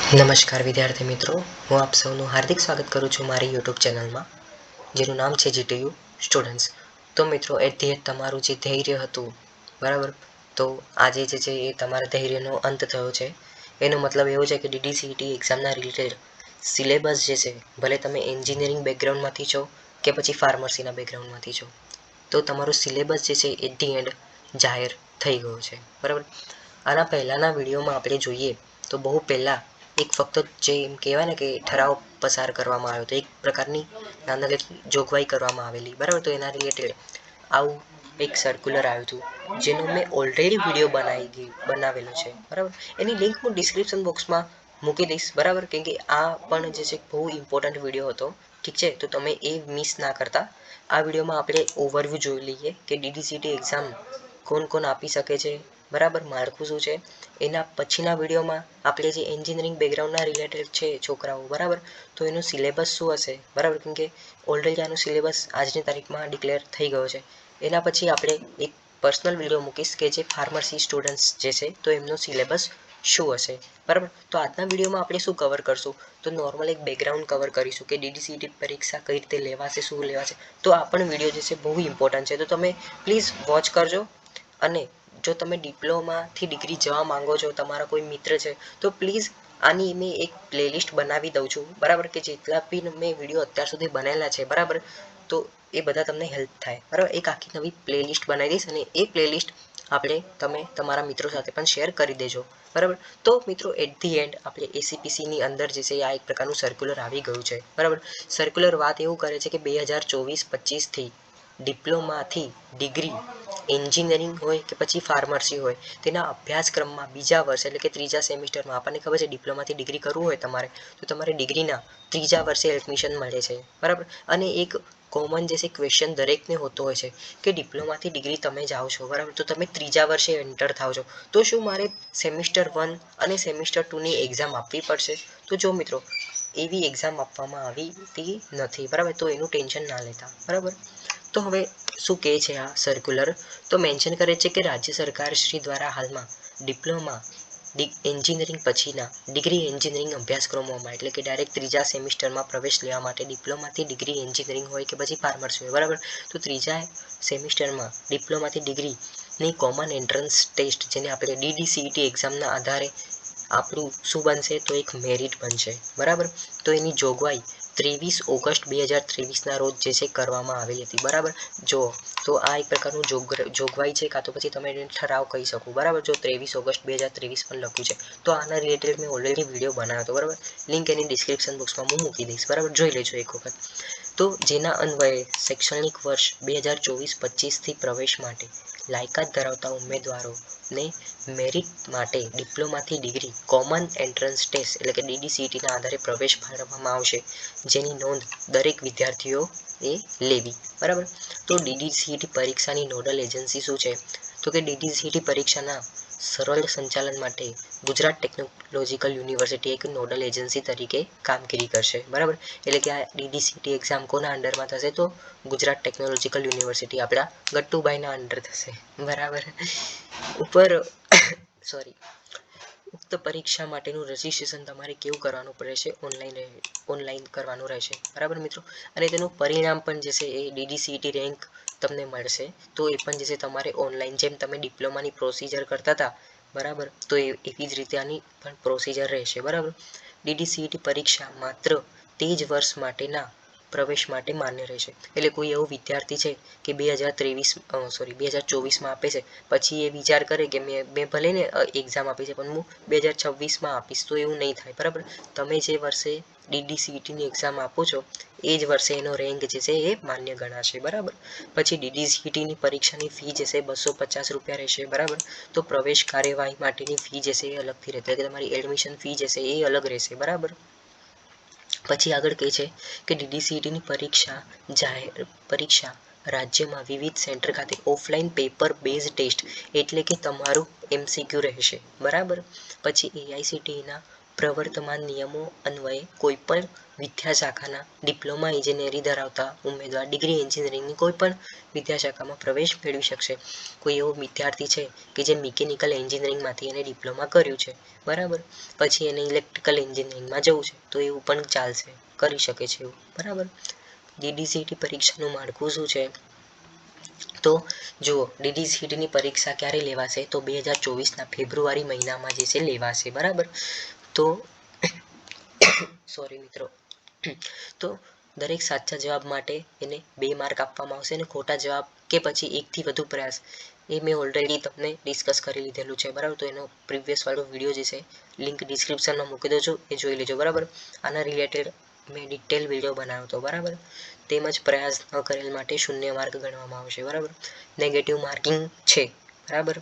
નમસ્કાર વિદ્યાર્થી મિત્રો, હું આપ સૌનું હાર્દિક સ્વાગત કરું છું મારી યુટ્યુબ ચેનલમાં, જેનું નામ છે જીટીયુ સ્ટુડન્ટ્સ. તો મિત્રો, એટ ધી એન્ડ તમારું જે ધૈર્ય હતું, બરાબર, તો આજે જે છે એ તમારા ધૈર્યનો અંત થયો છે. એનો મતલબ એવો છે કે ડીડીસીટી એક્ઝામના રિલેટેડ સિલેબસ જે છે, ભલે તમે એન્જિનિયરિંગ બેકગ્રાઉન્ડમાંથી છો કે પછી ફાર્મસીના બેકગ્રાઉન્ડમાંથી છો, તો તમારું સિલેબસ જે છે એટ ધી એન્ડ જાહેર થઈ ગયો છે, બરાબર. આના પહેલાંના વિડીયોમાં આપણે જોઈએ તો બહુ પહેલાં એક ફક્ત જે એમ કહેવાય ને કે ઠરાવ પસાર કરવામાં આવ્યો હતો, એક પ્રકારની નાની જોગવાઈ કરવામાં આવેલી, બરાબર. તો એના રિલેટેડ આવું એક સર્ક્યુલર આવ્યું હતું, જેનો મેં ઓલરેડી વિડીયો બનાવેલો છે, બરાબર. એની લિંક હું ડિસ્ક્રિપ્શન બોક્સમાં મૂકી દઈશ, બરાબર, કેમ કે આ પણ જે છે બહુ ઇમ્પોર્ટન્ટ વિડીયો હતો, ઠીક છે. તો તમે એ મિસ ના કરતા. આ વિડીયોમાં આપણે ઓવરવ્યૂ જોઈ લઈએ કે ડીડીસીટી એક્ઝામ કોણ કોણ આપી શકે છે, બરાબર, માળખું શું છે. એના પછીના વિડીયોમાં આપણે જે એન્જિનિયરિંગ બેકગ્રાઉન્ડના રિલેટેડ છે છોકરાઓ, બરાબર, તો એનું સિલેબસ શું હશે, બરાબર, કેમ કે ઓલરેડી આનું સિલેબસ આજની તારીખમાં ડિક્લેર થઈ ગયો છે. એના પછી આપણે એક પર્સનલ વિડીયો મૂકીશ કે જે ફાર્મસી સ્ટુડન્ટ્સ જે છે, તો એમનો સિલેબસ શું હશે, બરાબર. તો આજના વિડીયોમાં આપણે શું કવર કરશું, તો નોર્મલ એક બેકગ્રાઉન્ડ કવર કરીશું કે ડીડીસીટી પરીક્ષા કઈ રીતે લેવાશે, શું લેવાશે. તો આ પણ વિડીયો જે છે બહુ ઇમ્પોર્ટન્ટ છે, તો તમે પ્લીઝ વોચ કરજો. અને જો તમે ડિપ્લોમાથી ડિગ્રી જવા માંગો છો, તમારા કોઈ મિત્ર છે, તો પ્લીઝ આની મેં એક પ્લેલિસ્ટ બનાવી દઉં છું, બરાબર, કે જેટલા બી મેં વિડીયો અત્યાર સુધી બનેલા છે, બરાબર, તો એ બધા તમને હેલ્પ થાય, બરાબર. એક આખી નવી પ્લેલિસ્ટ બનાવી દઈશ અને એ પ્લેલિસ્ટ તમે તમારા મિત્રો સાથે પણ શેર કરી દેજો, બરાબર. તો મિત્રો, એટ ધી એન્ડ આપણે એસીપીસીની અંદર જે છે આ એક પ્રકારનું સર્ક્યુલર આવી ગયું છે, બરાબર. સર્ક્યુલર વાત એવું કરે છે કે 2024-25થી ડિપ્લોમાથી ડિગ્રી એન્જિનિયરિંગ હોય કે પછી ફાર્મસી હોય, તેના અભ્યાસક્રમમાં બીજા વર્ષે એટલે કે ત્રીજા સેમિસ્ટરમાં, આપણને ખબર છે ડિપ્લોમાથી ડિગ્રી કરવું હોય તમારે, તો તમારે ડિગ્રીના ત્રીજા વર્ષે એડમિશન મળે છે, બરાબર. અને એક કોમન જે છે ક્વેશ્ચન દરેકને હોતો હોય છે કે ડિપ્લોમાથી ડિગ્રી તમે જાઓ છો, બરાબર, તો તમે ત્રીજા વર્ષે એન્ટર થાવ છો, તો શું મારે સેમિસ્ટર 1 અને સેમિસ્ટર 2ની એક્ઝામ આપવી પડશે? તો જો મિત્રો, એવી એક્ઝામ આપવામાં આવતી નથી, બરાબર, તો એનું ટેન્શન ના લેતા, બરાબર. તો હવે શું કહે છે આ સર્ક્યુલર, તો મેન્શન કરે છે કે રાજ્ય સરકાર શ્રી દ્વારા હાલમાં ડિપ્લોમા એન્જિનિયરિંગ પછીના ડિગ્રી એન્જિનિયરિંગ અભ્યાસક્રમોમાં, એટલે કે ડાયરેક્ટ ત્રીજા સેમિસ્ટરમાં પ્રવેશ લેવા માટે ડિપ્લોમાથી ડિગ્રી એન્જિનિયરિંગ હોય કે પછી ફાર્મસી હોય, બરાબર, તો ત્રીજા સેમિસ્ટરમાં ડિપ્લોમાથી ડિગ્રીની કોમન એન્ટ્રન્સ ટેસ્ટ, જેને આપણે ડીડીસીટી એક્ઝામના આધારે આપણું શું બનશે, તો એક મેરિટ બનશે, બરાબર. તો એની જોગવાઈ 23 ઓગસ્ટ 2023ના રોજ જે છે કરવામાં આવેલી હતી, બરાબર. જો તો આ એક પ્રકારનું જોગવાઈ છે, કાં તો પછી તમે એને ઠરાવ કહી શકો, બરાબર. જો 23 ઓગસ્ટ 2023 પણ લખ્યું છે, તો આના રિલેટેડ મેં ઓલરેડી વિડીયો બનાવ્યો હતો, બરાબર. લિંક એની ડિસ્ક્રિપ્શન બોક્સમાં હું મૂકી દઈશ, બરાબર, જોઈ લેજો એક વખત. તો જેના અન્વયે શૈક્ષણિક વર્ષ 2024-25થી પ્રવેશ માટે લાયકાત ધરાવતા ઉમેદવારોને મેરિટ માટે ડિપ્લોમાથી ડિગ્રી કોમન એન્ટ્રન્સ ટેસ્ટ એટલે કે ડીડીસીટીના આધારે પ્રવેશ ફાળવવામાં આવશે, જેની નોંધ દરેક વિદ્યાર્થીઓએ લેવી, બરાબર. તો ડીડીસીટી પરીક્ષાની નોડલ એજન્સી શું છે, તો કે ડીડીસીટી પરીક્ષાના સરળ સંચાલન માટે ગુજરાત ટેકનોલોજીકલ યુનિવર્સિટી એક નોડલ એજન્સી તરીકે કામગીરી કરશે, બરાબર. એટલે કે આ ડીડીસીટી એક્ઝામ કોના અંડરમાં થશે, તો ગુજરાત ટેકનોલોજીકલ યુનિવર્સિટી આપણા ગટ્ટુભાઈના અંડર થશે, બરાબર. ઉપર સોરી ઉક્ત પરીક્ષા માટેનું રજિસ્ટ્રેશન તમારે કેવું કરવાનું રહેશે, ઓનલાઈન કરવાનું રહેશે, બરાબર મિત્રો. અને તેનું પરિણામ પણ જે છે એ ડીડીસીટી રેન્ક તમને મળશે, તો એ પણ જે છે તમારે ઓનલાઈન, જેમ તમે ડિપ્લોમાની પ્રોસિજર કરતા હતા, બરાબર, તો એવી જ રીતે આની પણ પ્રોસિજર રહેશે, બરાબર. ડીડીસીટી પરીક્ષા માત્ર તે જ વર્ષ માટેના પ્રવેશ માટે માન્ય રહેશે. એટલે કોઈ એવો વિદ્યાર્થી છે કે 2024માં આપે છે, પછી એ વિચાર કરે કે મેં ભલે ને એક્ઝામ આપી છે, પણ હું 2026માં આપીશ, તો એવું નહીં થાય, બરાબર. તમે જે વર્ષે ડીડીસીટીની એક્ઝામ આપો છો, એ જ વર્ષે એનો રેન્ક જે છે એ માન્ય ગણાશે, બરાબર. પછી ડીડીસીટીની પરીક્ષાની ફી જે છે 250 રૂપિયા રહેશે, બરાબર. તો પ્રવેશ કાર્યવાહી માટેની ફી જે છે એ અલગથી રહેશે, એટલે કે તમારી એડમિશન ફી જે છે એ અલગ રહેશે, બરાબર. પછી આગળ કહે છે કે ડીડીસીટીની પરીક્ષા રાજ્યમાં વિવિધ સેન્ટર ખાતે ઓફલાઈન પેપર બેઝ ટેસ્ટ એટલે કે તમારું એમસીક્યુ રહેશે, બરાબર. પછી એઆઈસીટીઈના પ્રવર્તમાન નિયમો અન્વયે કોઈપણ વિદ્યાશાખાના ડિપ્લોમા ઇજનેરી ધરાવતા ઉમેદવાર ડિગ્રી એન્જિનિયરિંગની કોઈપણ વિદ્યાશાખામાં પ્રવેશ મેળવી શકશે. કોઈ એવો વિદ્યાર્થી છે કે જે મિકેનિકલ એન્જિનિયરિંગમાંથી એને ડિપ્લોમા કર્યું છે, બરાબર, પછી એને ઇલેક્ટ્રિકલ એન્જિનિયરિંગમાં જવું છે તો એવું પણ ચાલશે, કરી શકે છે એવું, બરાબર. DDCET પરીક્ષાનું માળખું શું છે? તો જુઓ, DDCETની પરીક્ષા ક્યારે લેવાશે? તો 2024ના ફેબ્રુઆરી મહિનામાં જે છે લેવાશે, બરાબર. તો સોરી મિત્રો, તો દરેક સાચા જવાબ માટે એને 2 માર્ક આપવામાં આવશે અને ખોટા જવાબ કે પછી એકથી વધુ પ્રયાસ એ મેં ઓલરેડી તમને ડિસ્કસ કરી લીધેલું છે, બરાબર. તો એનો પ્રીવિયસ વાળો વિડીયો જે છે લિંક ડિસ્ક્રિપ્શનમાં મૂકી દો છો, એ જોઈ લેજો, બરાબર. આના રિલેટેડ મેં ડિટેલ વિડીયો બનાવ્યો હતો, બરાબર. તેમજ પ્રયાસ ન કરેલ માટે 0 માર્ક ગણવામાં આવશે, બરાબર. નેગેટિવ માર્કિંગ છે, બરાબર.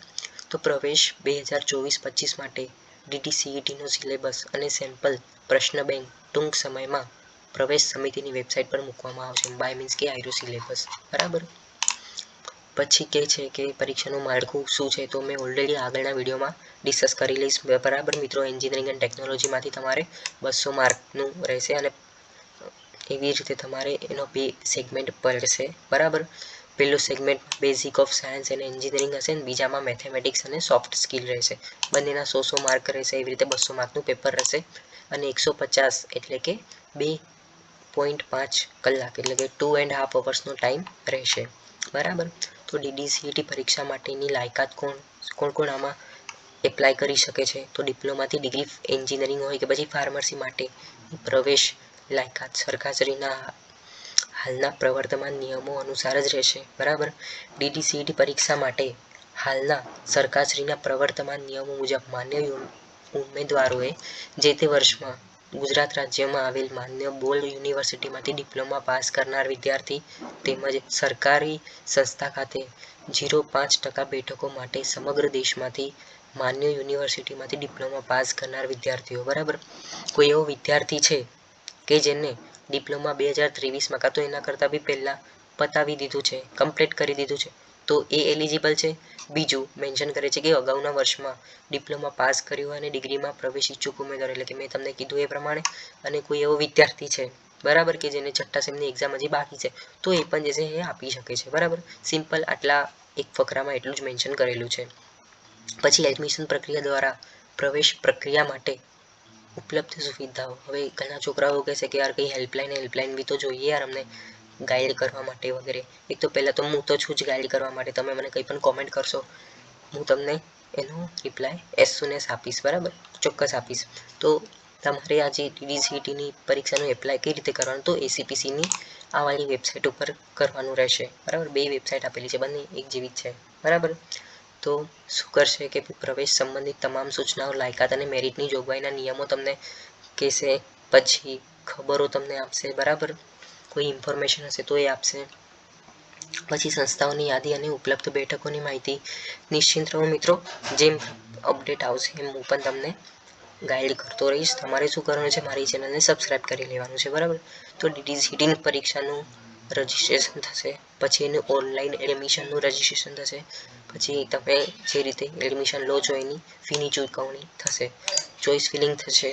તો પ્રવેશ 2024-25 માટે DDCETનો સિલેબસ અને સેમ્પલ પ્રશ્ન બેંક ટૂંક સમયમાં પ્રવેશ સમિતિની વેબસાઇટ પર મૂકવામાં આવશે. બાય મીન્સ કે આયરો સિલેબસ, બરાબર. પછી કહે છે કે પરીક્ષાનું માળખું શું છે? તો મેં ઓલરેડી આગળના વિડીયોમાં ડિસ્કસ કરી લઈશ, બરાબર મિત્રો. એન્જિનિયરિંગ એન્ડ ટેકનોલોજીમાંથી તમારે 200 માર્કનું રહેશે અને એવી રીતે તમારે એનો 2 સેગમેન્ટ પડશે, બરાબર. પહેલું segment basic of science and engineering હશે અને બીજામાં મેથેમેટિક્સ અને સોફ્ટ સ્કિલ રહેશે. બંનેના 100 માર્ક રહેશે. એવી રીતે 200 માર્કનું પેપર રહેશે અને 150 એટલે કે 2.5 કલાક એટલે કે 2.5 અવર્સનો ટાઈમ રહેશે, બરાબર. તો DDCET પરીક્ષા માટેની લાયકાત કોણ આમાં એપ્લાય કરી શકે છે? તો ડિપ્લોમાથી ડિગ્રી એન્જિનિયરિંગ હોય કે પછી ફાર્મસી માટે પ્રવેશ લાયકાત સરકારશ્રીના હાલના પ્રવર્તમાન નિયમો અનુસાર જ રહેશે, બરાબર. DDCET પરીક્ષા માટે હાલના સરકારશ્રીના પ્રવર્તમાન નિયમો મુજબ માન્ય ઉમેદવારોએ જે તે વર્ષમાં ગુજરાત રાજ્યમાં આવેલ માન્ય બોર્ડ યુનિવર્સિટીમાંથી ડિપ્લોમા પાસ કરનાર વિદ્યાર્થી તેમજ સરકારી સંસ્થા ખાતે 0.5% બેઠકો માટે સમગ્ર દેશમાંથી માન્ય યુનિવર્સિટીમાંથી ડિપ્લોમા પાસ કરનાર વિદ્યાર્થીઓ, બરાબર. કોઈ એવો વિદ્યાર્થી છે કે જેને ડિપ્લોમા 2023માં કાં તો એના કરતાં બી પહેલાં પતાવી દીધું છે, કમ્પ્લીટ કરી દીધું છે, તો એ એલિજિબલ છે. બીજું મેન્શન કરે છે કે અગાઉના વર્ષમાં ડિપ્લોમા પાસ કર્યું હોય અને ડિગ્રીમાં પ્રવેશ ઈચ્છુક ઉમેદવાર એટલે કે મેં તમને કીધું એ પ્રમાણે, અને કોઈ એવો વિદ્યાર્થી છે, બરાબર, કે જેને છઠ્ઠા સેમની એક્ઝામ હજી બાકી છે, તો એ પણ જે છે એ આપી શકે છે, બરાબર. સિમ્પલ આટલા એક ફકરામાં એટલું જ મેન્શન કરેલું છે. પછી એડમિશન પ્રક્રિયા દ્વારા પ્રવેશ પ્રક્રિયા માટે ઉપલબ્ધ સુવિધાઓ. હવે ઘણા છોકરાઓ કહેશે કે યાર કંઈ હેલ્પલાઇન બી તો જોઈએ યાર અમને ગાઈડ કરવા માટે વગેરે. એક તો પહેલાં તો હું તો છું જ ગાઈડ કરવા માટે. તમે મને કંઈ પણ કોમેન્ટ કરશો, હું તમને એનો રિપ્લાય એઝ સૂન એઝ આપીશ, બરાબર, ચોક્કસ આપીશ. તો તમારે આજે DDCETની પરીક્ષાનું એપ્લાય કઈ રીતે કરવાનું? તો ACPCની આ વાળી વેબસાઇટ ઉપર કરવાનું રહેશે, બરાબર. 2 વેબસાઇટ આપેલી છે, બંને એક જેવી જ છે, બરાબર. તો શું કરશે કે પ્રવેશ સંબંધિત તમામ સૂચનાઓ, લાયકાત અને મેરિટની જોગવાઈના નિયમો તમને કહેશે. પછી ખબરો તમને આપશે, બરાબર. કોઈ ઇન્ફોર્મેશન હશે તો એ આપશે. પછી સંસ્થાઓની યાદી અને ઉપલબ્ધ બેઠકોની માહિતી. નિશ્ચિંત રહો મિત્રો, જેમ અપડેટ આવશે એમ હું પણ તમને ગાઈડ કરતો રહીશ. તમારે શું કરવાનું છે? મારી ચેનલને સબસ્ક્રાઈબ કરી લેવાનું છે, બરાબર. તો DDCETની પરીક્ષાનું રજિસ્ટ્રેશન થશે, પછી એનું ઓનલાઈન એડમિશનનું રજિસ્ટ્રેશન થશે, પછી તમે જે રીતે એડમિશન લો છો એની ફીની ચૂકવણી થશે, ચોઈસ ફિલિંગ થશે.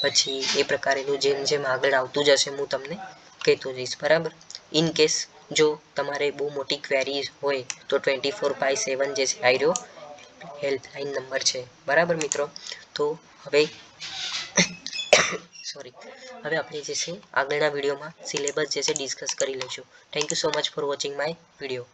પછી એ પ્રકારેનું જેમ આગળ આવતું જશે હું તમને કહેતો જઈશ, બરાબર. ઇન કેસ જો તમારે બહુ મોટી ક્વેરીઝ હોય તો 24/7 જે છે આયરો હેલ્પલાઇન નંબર છે, બરાબર મિત્રો. તો હવે હવે આપણે જે છે આગળના વિડીયોમાં સિલેબસ જે છે ડિસ્કસ કરી લઈશું. Thank you so much for watching my video.